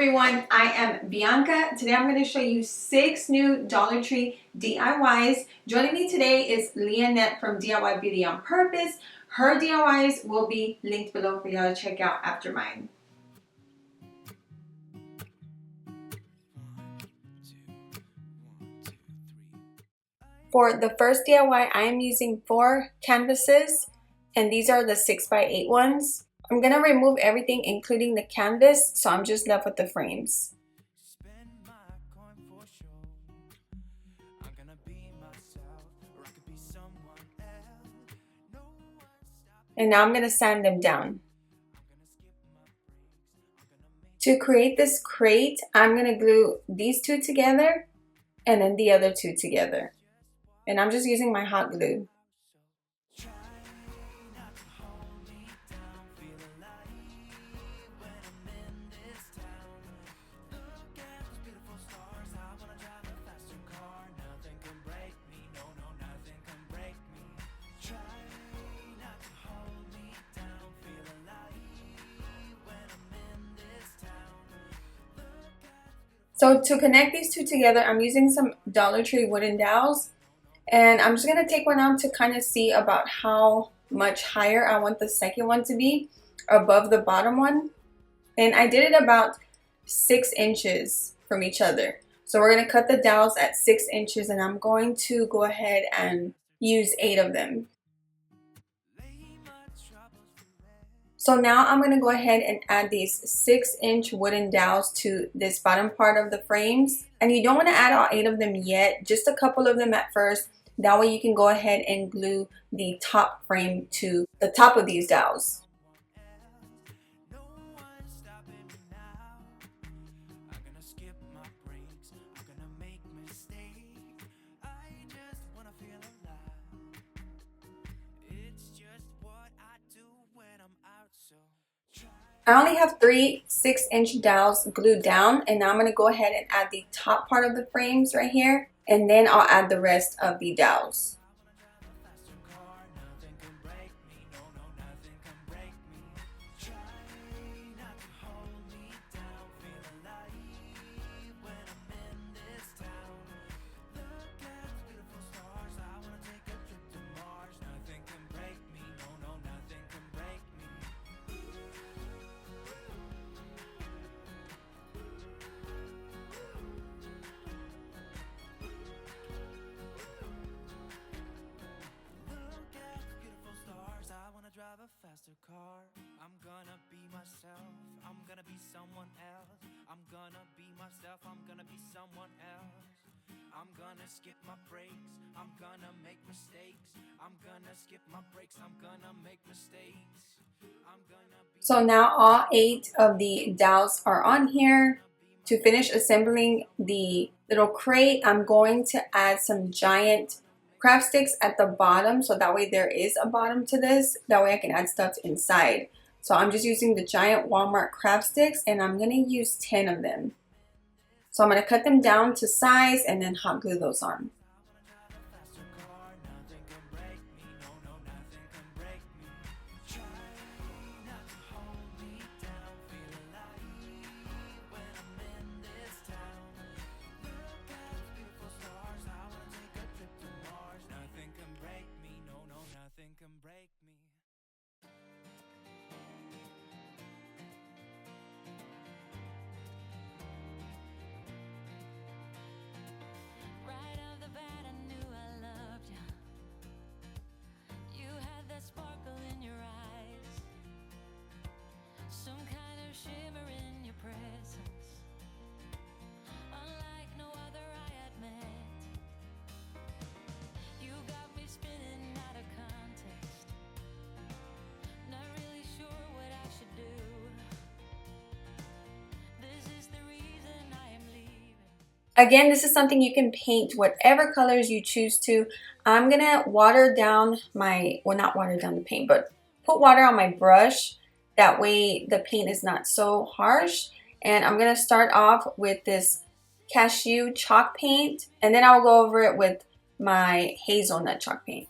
everyone, I am Bianca. Today I'm going to show you 6 new Dollar Tree DIYs. Joining me today is LIANEP from DIY Beauty on Purpose. Her DIYs will be linked below for y'all to check out after mine. For the first DIY, I am using 4 canvases, and these are the 6x8 ones. I'm going to remove everything including the canvas, so I'm just left with the frames. And now I'm going to sand them down. To create this crate, I'm going to glue these 2 together and then the other 2 together. And I'm just using my hot glue. So to connect these 2 together, I'm using some Dollar Tree wooden dowels, and I'm just going to take one out to kind of see about how much higher I want the second one to be above the bottom one. And I did it about 6 inches from each other. So we're going to cut the dowels at 6 inches, and I'm going to go ahead and use 8 of them. So now I'm going to go ahead and add these 6-inch wooden dowels to this bottom part of the frames. And you don't want to add all 8 of them yet, just a couple of them at first. That way you can go ahead and glue the top frame to the top of these dowels. I only have 3 6-inch dowels glued down, and now I'm going to go ahead and add the top part of the frames right here, and then I'll add the rest of the dowels. I'm gonna be myself, I'm gonna be someone else. I'm gonna be myself, I'm gonna be someone else. I'm gonna skip my breaks, I'm gonna make mistakes. I'm gonna skip my breaks, I'm gonna make mistakes. So now all 8 of the dowels are on here. To finish assembling the little crate, I'm going to add some giant craft sticks at the bottom, so that way there is a bottom to this. That way I can add stuff inside. So I'm just using the giant Walmart craft sticks, and I'm going to use 10 of them. So I'm going to cut them down to size and then hot glue those on. Again, this is something you can paint whatever colors you choose to. I'm gonna water down my, well, not water down the paint, but put water on my brush. That way the paint is not so harsh. And I'm gonna start off with this cashew chalk paint, and then I'll go over it with my hazelnut chalk paint.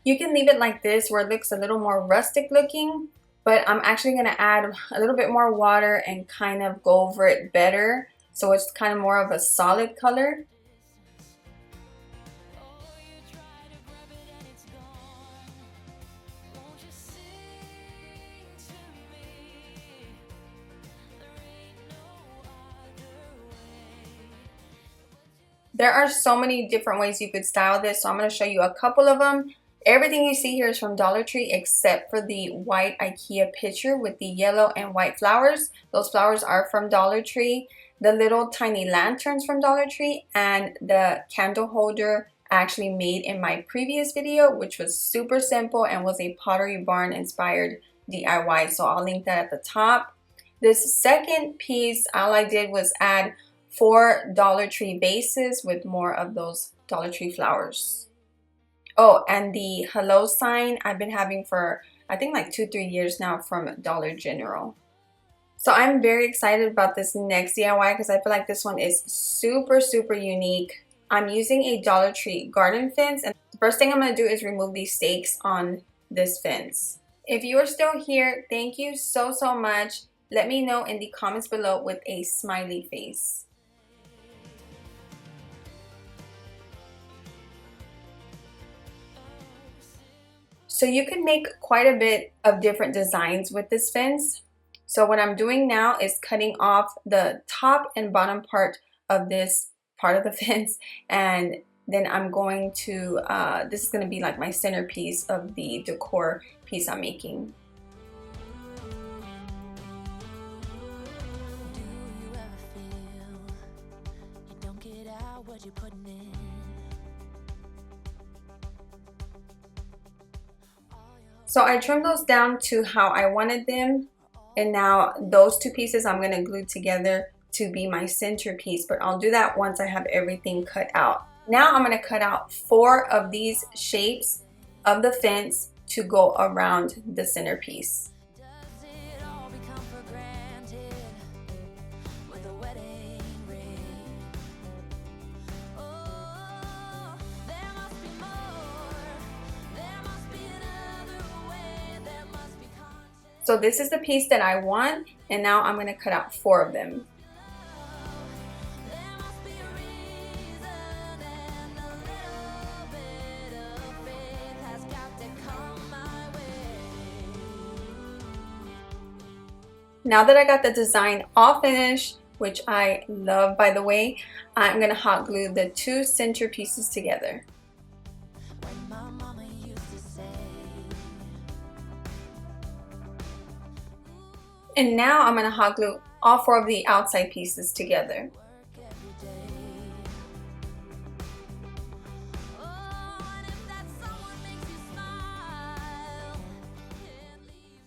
You can leave it like this where it looks a little more rustic looking, but I'm actually going to add a little bit more water and kind of go over it better so it's kind of more of a solid color. There are so many different ways you could style this, so I'm going to show you a couple of them. Everything you see here is from Dollar Tree except for the white IKEA picture with the yellow and white flowers. Those flowers are from Dollar Tree. The little tiny lanterns from Dollar Tree and the candle holder I actually made in my previous video, which was super simple and was a Pottery Barn inspired DIY. So I'll link that at the top. This second piece, all I did was add 4 Dollar Tree vases with more of those Dollar Tree flowers. Oh, and the hello sign I've been having for I think like 2-3 years now from Dollar General. So I'm very excited about this next DIY because I feel like this one is super unique. I'm using a Dollar Tree garden fence, and the first thing I'm going to do is remove these stakes on this fence. If you are still here, thank you so much. Let me know in the comments below with a smiley face. So you can make quite a bit of different designs with this fence. So what I'm doing now is cutting off the top and bottom part of this part of the fence, and then I'm going to, this is going to be like my centerpiece of the decor piece I'm making. So I trimmed those down to how I wanted them, and now those two pieces I'm going to glue together to be my centerpiece, but I'll do that once I have everything cut out. Now I'm going to cut out 4 of these shapes of the fence to go around the centerpiece. So this is the piece that I want, and now I'm going to cut out 4 of them. Now that I got the design all finished, which I love by the way, I'm going to hot glue the 2 center pieces together. And now I'm going to hot glue all 4 of the outside pieces together.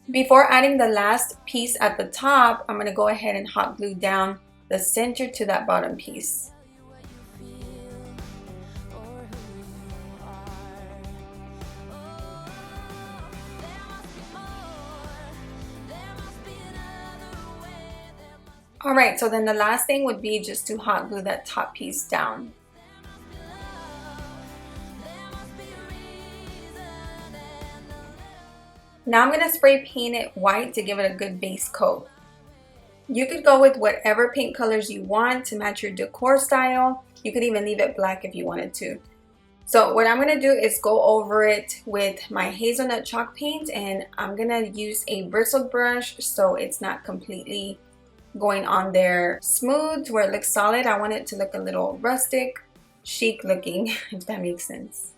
Before adding the last piece at the top, I'm going to go ahead and hot glue down the center to that bottom piece. Alright, so then the last thing would be just to hot glue that top piece down. Now I'm going to spray paint it white to give it a good base coat. You could go with whatever paint colors you want to match your decor style. You could even leave it black if you wanted to. So what I'm going to do is go over it with my hazelnut chalk paint, and I'm going to use a bristled brush so it's not completely going on there smooth where it looks solid. I want it to look a little rustic, chic looking, if that makes sense.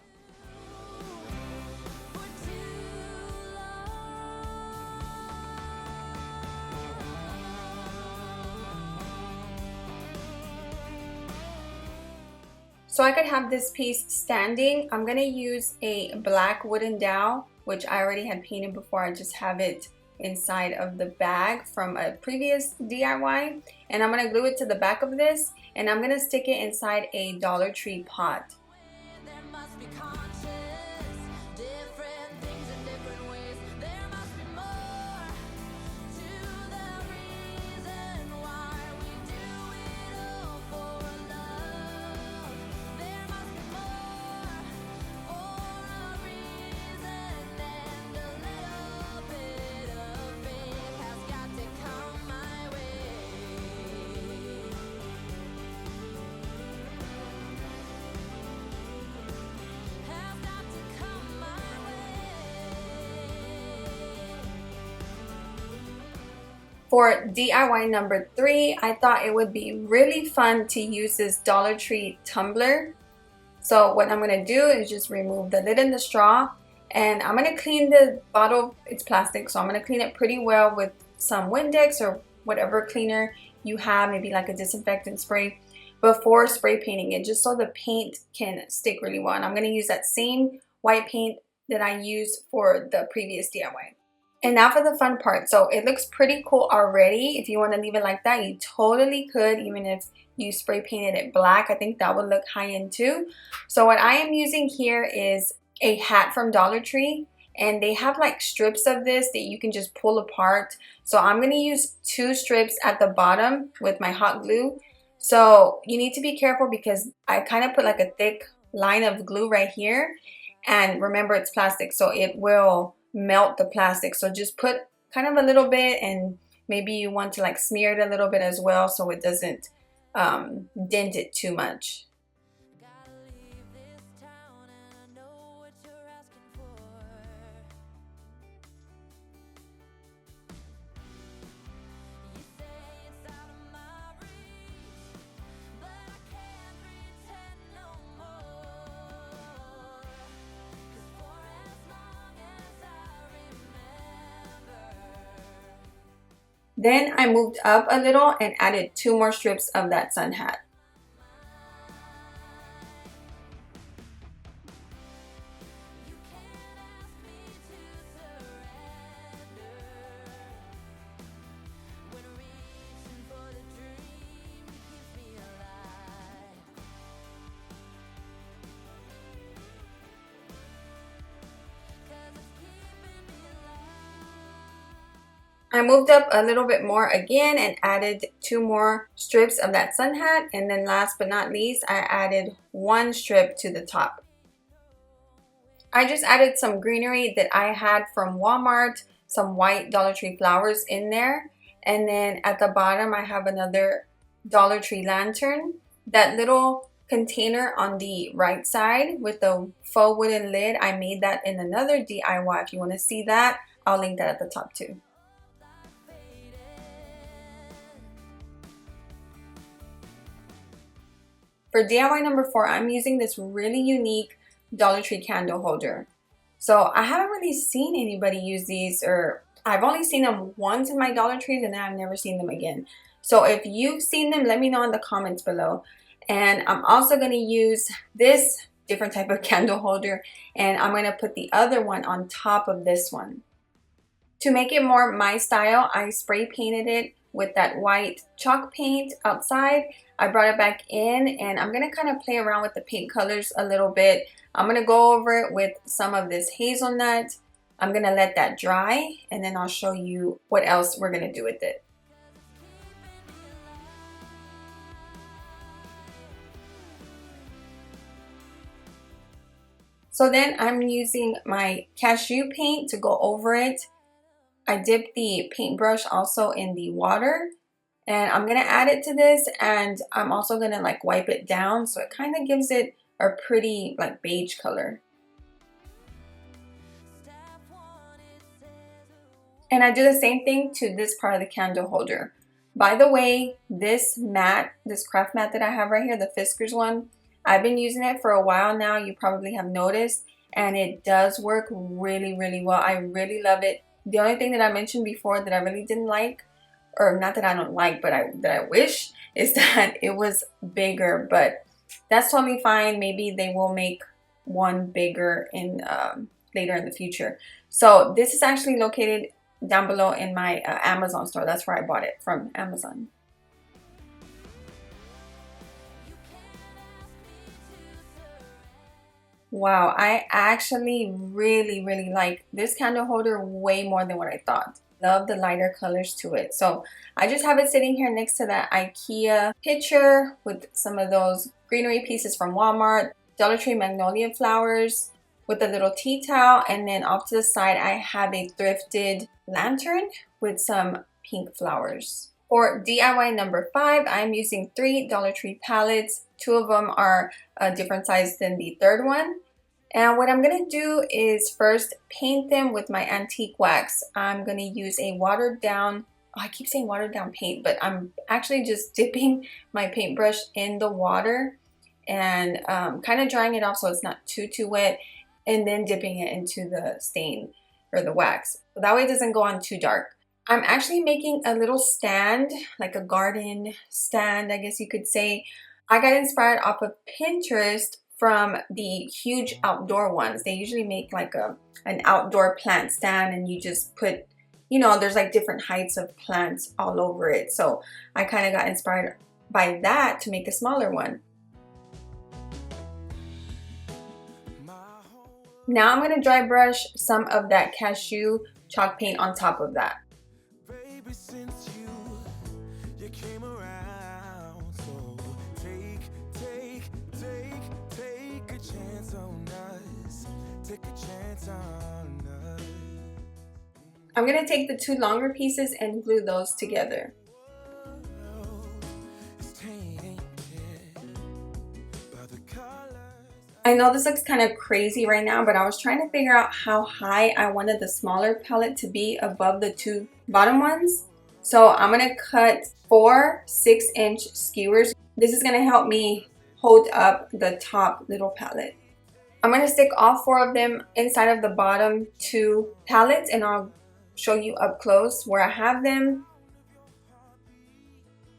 So I could have this piece standing. I'm going to use a black wooden dowel, which I already had painted before. I just have it inside of the bag from a previous DIY, and I'm going to glue it to the back of this, and I'm going to stick it inside a Dollar Tree pot. For DIY number 3, I thought it would be really fun to use this Dollar Tree tumbler. So what I'm going to do is just remove the lid and the straw, and I'm going to clean the bottle. It's plastic, so I'm going to clean it pretty well with some Windex or whatever cleaner you have, maybe like a disinfectant spray, before spray painting it, just so the paint can stick really well. And I'm going to use that same white paint that I used for the previous DIY. And now for the fun part. So it looks pretty cool already. If you want to leave it like that, you totally could, even if you spray painted it black. I think that would look high-end too. So what I am using here is a hat from Dollar Tree, and they have like strips of this that you can just pull apart. So I'm going to use 2 strips at the bottom with my hot glue. So you need to be careful because I kind of put like a thick line of glue right here, and remember it's plastic, so it will melt the plastic. So just put kind of a little bit, and maybe you want to like smear it a little bit as well so it doesn't dent it too much. Then I moved up a little and added 2 more strips of that sun hat. I moved up a little bit more again and added 2 more strips of that sun hat, and then last but not least, I added 1 strip to the top. I just added some greenery that I had from Walmart, some white Dollar Tree flowers in there, and then at the bottom I have another Dollar Tree lantern. That little container on the right side with the faux wooden lid, I made that in another DIY. If you want to see that, I'll link that at the top too. For DIY number 4, I'm using this really unique Dollar Tree candle holder. So I haven't really seen anybody use these, or I've only seen them once in my Dollar Trees and then I've never seen them again. So if you've seen them, let me know in the comments below. And I'm also going to use this different type of candle holder, and I'm going to put the other one on top of this one. To make it more my style, I spray painted it with that white chalk paint outside. I brought it back in, and I'm going to kind of play around with the paint colors a little bit. I'm going to go over it with some of this hazelnut. I'm going to let that dry, and then I'll show you what else we're going to do with it. So then I'm using my cashew paint to go over it. I dipped the paintbrush also in the water, and I'm going to add it to this, and I'm also going to like wipe it down so it kind of gives it a pretty like beige color. And I do the same thing to this part of the candle holder. By the way, this mat, this craft mat that I have right here, the Fiskars one, I've been using it for a while now. You probably have noticed, and it does work really, really well. I really love it. The only thing that I mentioned before that I really didn't like, or not that I don't like, but that I wish, is that it was bigger, but that's totally fine. Maybe they will make one bigger in later in the future. So this is actually located down below in my Amazon store. That's where I bought it, from Amazon. Wow, I actually really, really like this candle holder way more than what I thought. Love the lighter colors to it. So I just have it sitting here next to that IKEA picture with some of those greenery pieces from Walmart, Dollar Tree magnolia flowers with a little tea towel, and then off to the side I have a thrifted lantern with some pink flowers. For DIY number 5, I'm using 3 Dollar Tree palettes. 2 of them are a different size than the third one. And what I'm going to do is first paint them with my antique wax. I'm going to use a watered down I keep saying watered down paint, but I'm actually just dipping my paintbrush in the water and kind of drying it off so it's not too wet, and then dipping it into the stain or the wax. That way it doesn't go on too dark. I'm actually making a little stand, like a garden stand, I guess you could say. I got inspired off of Pinterest from the huge outdoor ones. They usually make like an outdoor plant stand, and you just put, you know, there's like different heights of plants all over it. So I kind of got inspired by that to make a smaller one. Now I'm going to dry brush some of that cashew chalk paint on top of that. Baby, since you came around, so take a chance on us. Take a chance on us. I'm going to take the two longer pieces and glue those together. I know this looks kind of crazy right now, but I was trying to figure out how high I wanted the smaller palette to be above the two bottom ones. So I'm going to cut 4 6-inch skewers. This is going to help me hold up the top little palette. I'm going to stick all 4 of them inside of the bottom 2 palettes, and I'll show you up close where I have them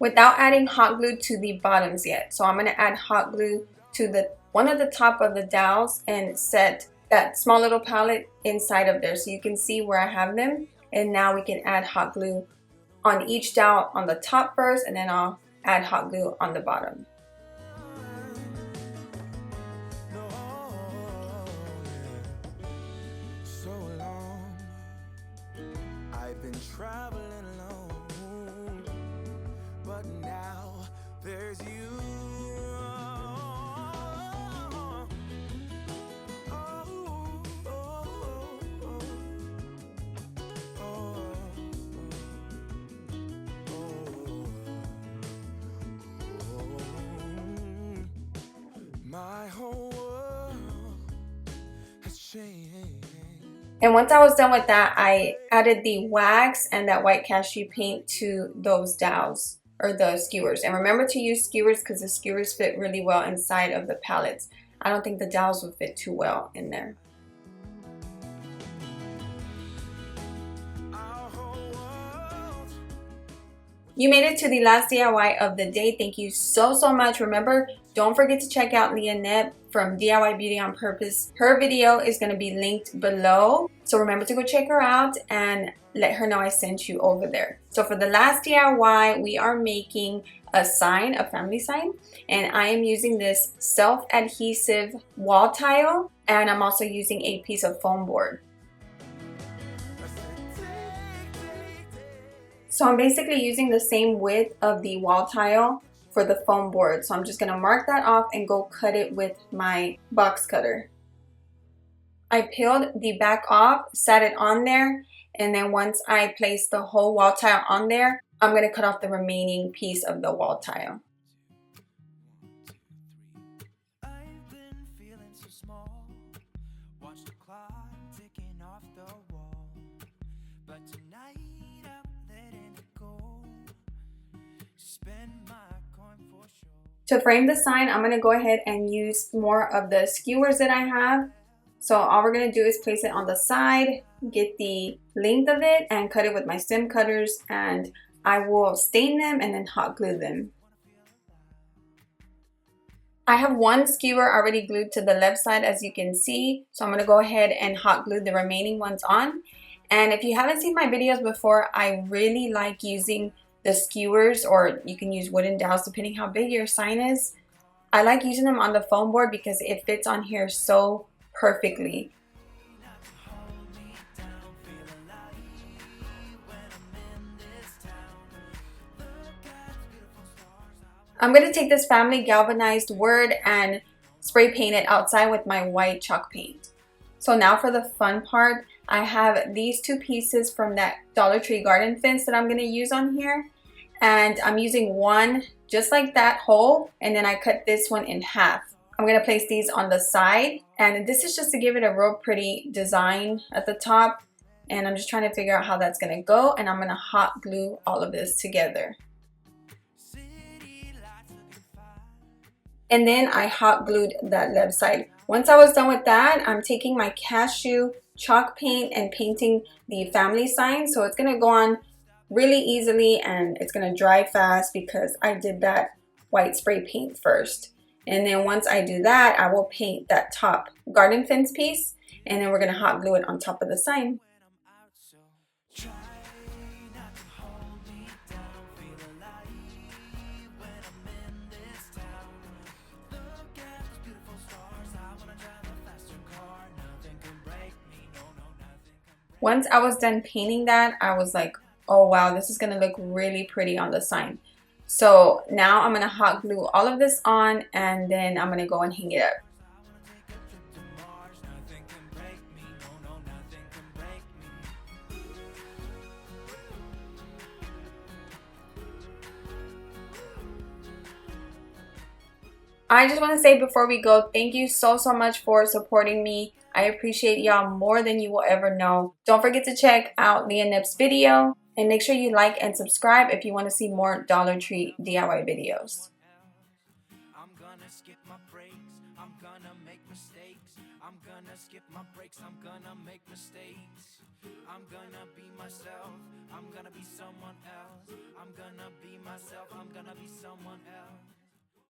without adding hot glue to the bottoms yet. So I'm going to add hot glue to one of the top of the dowels and set that small little palette inside of there so you can see where I have them. And now we can add hot glue on each dowel on the top first, and then I'll add hot glue on the bottom. So long, I've been traveling alone, but now there's you. My whole world has changed. And once I was done with that, I added the wax and that white cashew paint to those dowels or the skewers. And remember to use skewers because the skewers fit really well inside of the palettes. I don't think the dowels would fit too well in there. You made it to the last DIY of the day. Thank you so much. Remember, don't forget to check out LIANEP from DIY Beauty on Purpose. Her video is going to be linked below. So remember to go check her out and let her know I sent you over there. So for the last DIY, we are making a sign, a family sign. And I am using this self-adhesive wall tile. And I'm also using a piece of foam board. So I'm basically using the same width of the wall tile for the foam board. So I'm just going to mark that off and go cut it with my box cutter. I peeled the back off, sat it on there, and then once I place the whole wall tile on there, I'm going to cut off the remaining piece of the wall tile. I've been feeling so small. Watch the clock ticking off the wall. But tonight to frame the sign, I'm going to go ahead and use more of the skewers that I have. So all we're going to do is place it on the side, get the length of it, and cut it with my stem cutters, and I will stain them and then hot glue them. I have one skewer already glued to the left side, as you can see, so I'm going to go ahead and hot glue the remaining ones on. And if you haven't seen my videos before, I really like using the skewers, or you can use wooden dowels depending how big your sign is. I like using them on the foam board because it fits on here so perfectly. I'm going to take this family galvanized word and spray paint it outside with my white chalk paint. So now for the fun part, I have these 2 pieces from that Dollar Tree garden fence that I'm going to use on here. And I'm using one just like that hole, and then I cut this one in half. I'm going to place these on the side, and this is just to give it a real pretty design at the top. and I'm just trying to figure out how that's gonna go, and I'm gonna hot glue all of this together. And then I hot glued that left side. Once I was done with that, I'm taking my cashew chalk paint and painting the family sign. So it's gonna go on really easily and it's gonna dry fast because I did that white spray paint first. And then once I do that, I will paint that top garden fence piece, and then we're gonna hot glue it on top of the sign. Once I was done painting that, I was like, oh wow, this is gonna look really pretty on the sign. So now I'm gonna hot glue all of this on, and then I'm gonna go and hang it up. I just want to say before we go, thank you so much for supporting me. I appreciate y'all more than you will ever know. Don't forget to check out LIANEP's video, and make sure you like and subscribe if you want to see more Dollar Tree DIY videos. I'm gonna skip my breaks, I'm gonna make mistakes. I'm gonna skip my breaks, I'm gonna make mistakes. I'm gonna be myself, I'm gonna be someone else. I'm gonna be myself, I'm gonna be someone else.